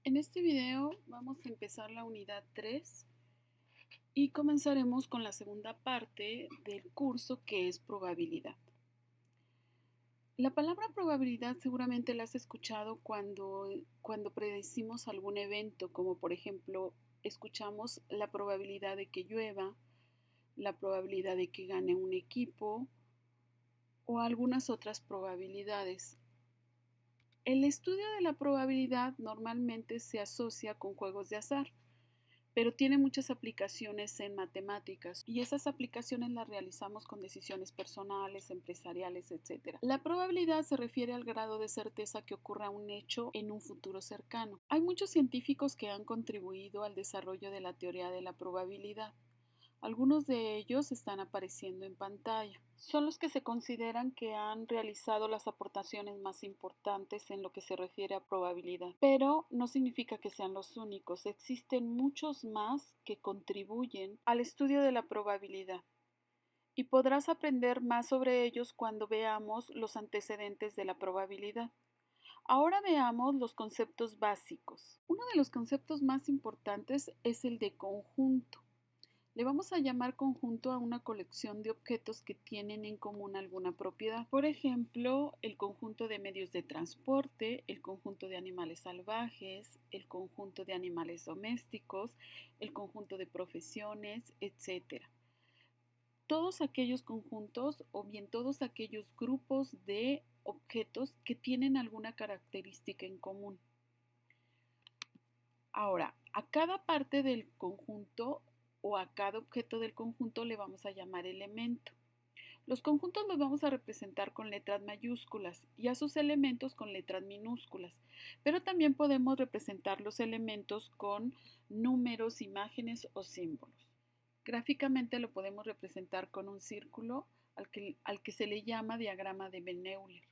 En este video vamos a empezar la unidad 3 y comenzaremos con la segunda parte del curso, que es probabilidad. La palabra probabilidad seguramente la has escuchado cuando predecimos algún evento, como por ejemplo escuchamos la probabilidad de que llueva, la probabilidad de que gane un equipo o algunas otras probabilidades. El estudio de la probabilidad normalmente se asocia con juegos de azar, pero tiene muchas aplicaciones en matemáticas y esas aplicaciones las realizamos con decisiones personales, empresariales, etc. La probabilidad se refiere al grado de certeza que ocurra un hecho en un futuro cercano. Hay muchos científicos que han contribuido al desarrollo de la teoría de la probabilidad. Algunos de ellos están apareciendo en pantalla. Son los que se consideran que han realizado las aportaciones más importantes en lo que se refiere a probabilidad. Pero no significa que sean los únicos. Existen muchos más que contribuyen al estudio de la probabilidad. Y podrás aprender más sobre ellos cuando veamos los antecedentes de la probabilidad. Ahora veamos los conceptos básicos. Uno de los conceptos más importantes es el de conjunto. Le vamos a llamar conjunto a una colección de objetos que tienen en común alguna propiedad. Por ejemplo, el conjunto de medios de transporte, el conjunto de animales salvajes, el conjunto de animales domésticos, el conjunto de profesiones, etc. Todos aquellos conjuntos o bien todos aquellos grupos de objetos que tienen alguna característica en común. Ahora, a cada parte del conjunto o a cada objeto del conjunto le vamos a llamar elemento. Los conjuntos los vamos a representar con letras mayúsculas y a sus elementos con letras minúsculas, pero también podemos representar los elementos con números, imágenes o símbolos. Gráficamente lo podemos representar con un círculo al que se le llama diagrama de Venn-Euler,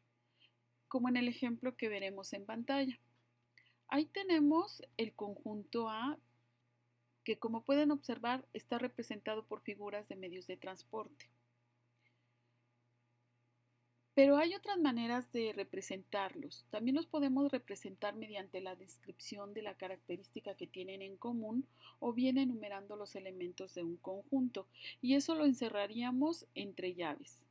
como en el ejemplo que veremos en pantalla. Ahí tenemos el conjunto A, que como pueden observar está representado por figuras de medios de transporte. Pero hay otras maneras de representarlos. También los podemos representar mediante la descripción de la característica que tienen en común o bien enumerando los elementos de un conjunto, y eso lo encerraríamos entre llaves.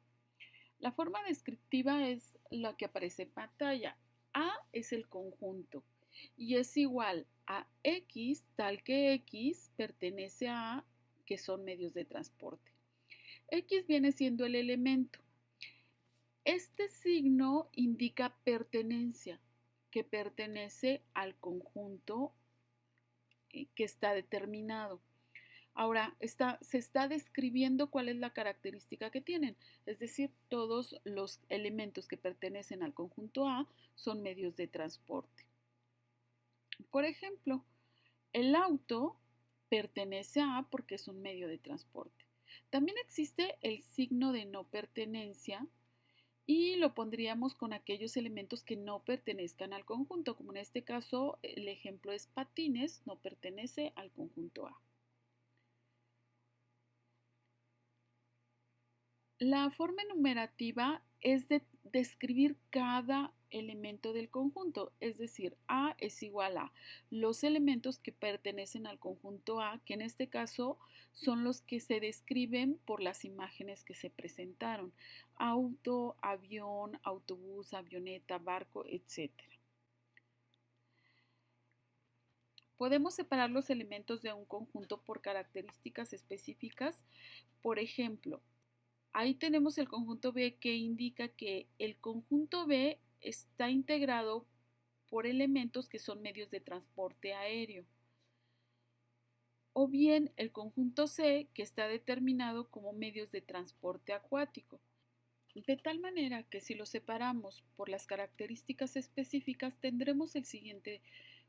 La forma descriptiva es la que aparece en pantalla. A es el conjunto y es igual a X, tal que X pertenece a, que son medios de transporte. X viene siendo el elemento. Este signo indica pertenencia, que pertenece al conjunto que está determinado. Ahora, se está describiendo cuál es la característica que tienen, es decir, todos los elementos que pertenecen al conjunto A son medios de transporte. Por ejemplo, el auto pertenece a A porque es un medio de transporte. También existe el signo de no pertenencia y lo pondríamos con aquellos elementos que no pertenezcan al conjunto, como en este caso el ejemplo es patines, no pertenece al conjunto A. La forma enumerativa es de describir cada elemento del conjunto, es decir, A es igual a los elementos que pertenecen al conjunto A, que en este caso son los que se describen por las imágenes que se presentaron: auto, avión, autobús, avioneta, barco, etc. Podemos separar los elementos de un conjunto por características específicas. Por ejemplo, ahí tenemos el conjunto B, que indica que el conjunto B está integrado por elementos que son medios de transporte aéreo. O bien el conjunto C, que está determinado como medios de transporte acuático. De tal manera que si lo separamos por las características específicas, tendremos el siguiente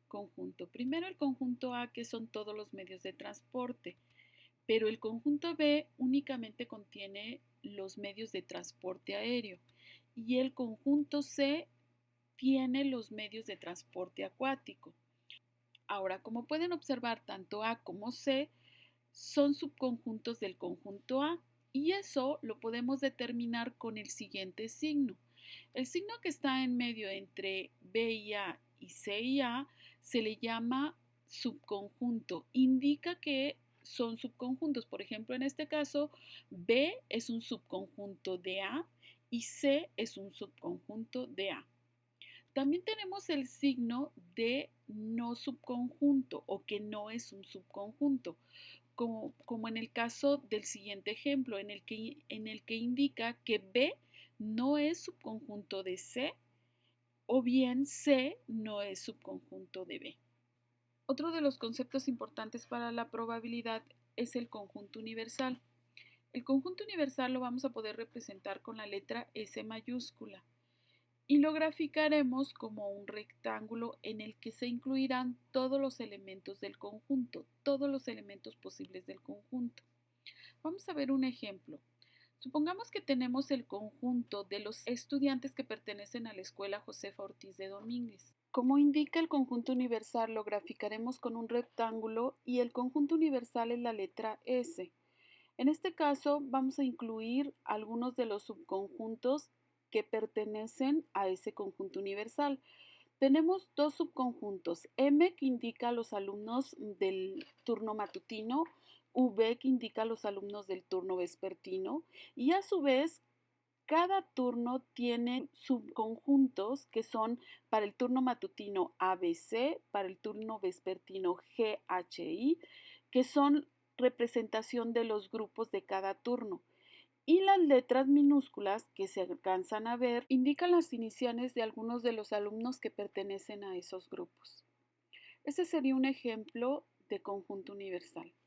conjunto. Primero el conjunto A, que son todos los medios de transporte, pero el conjunto B únicamente contiene los medios de transporte aéreo y el conjunto C tiene los medios de transporte acuático. Ahora, como pueden observar, tanto A como C son subconjuntos del conjunto A, y eso lo podemos determinar con el siguiente signo. El signo que está en medio entre B y A y C y A se le llama subconjunto. Indica que son subconjuntos. Por ejemplo, en este caso, B es un subconjunto de A y C es un subconjunto de A. También tenemos el signo de no subconjunto o que no es un subconjunto, como en el caso del siguiente ejemplo, en el que indica que B no es subconjunto de C o bien C no es subconjunto de B. Otro de los conceptos importantes para la probabilidad es el conjunto universal. El conjunto universal lo vamos a poder representar con la letra S mayúscula y lo graficaremos como un rectángulo en el que se incluirán todos los elementos del conjunto, todos los elementos posibles del conjunto. Vamos a ver un ejemplo. Supongamos que tenemos el conjunto de los estudiantes que pertenecen a la Escuela Josefa Ortiz de Domínguez. Como indica el conjunto universal, lo graficaremos con un rectángulo y el conjunto universal es la letra S. En este caso, vamos a incluir algunos de los subconjuntos que pertenecen a ese conjunto universal. Tenemos dos subconjuntos, M que indica a los alumnos del turno matutino, V que indica a los alumnos del turno vespertino y a su vez cada turno tiene subconjuntos que son para el turno matutino ABC, para el turno vespertino GHI, que son representación de los grupos de cada turno. Y las letras minúsculas que se alcanzan a ver indican las iniciales de algunos de los alumnos que pertenecen a esos grupos. Ese sería un ejemplo de conjunto universal.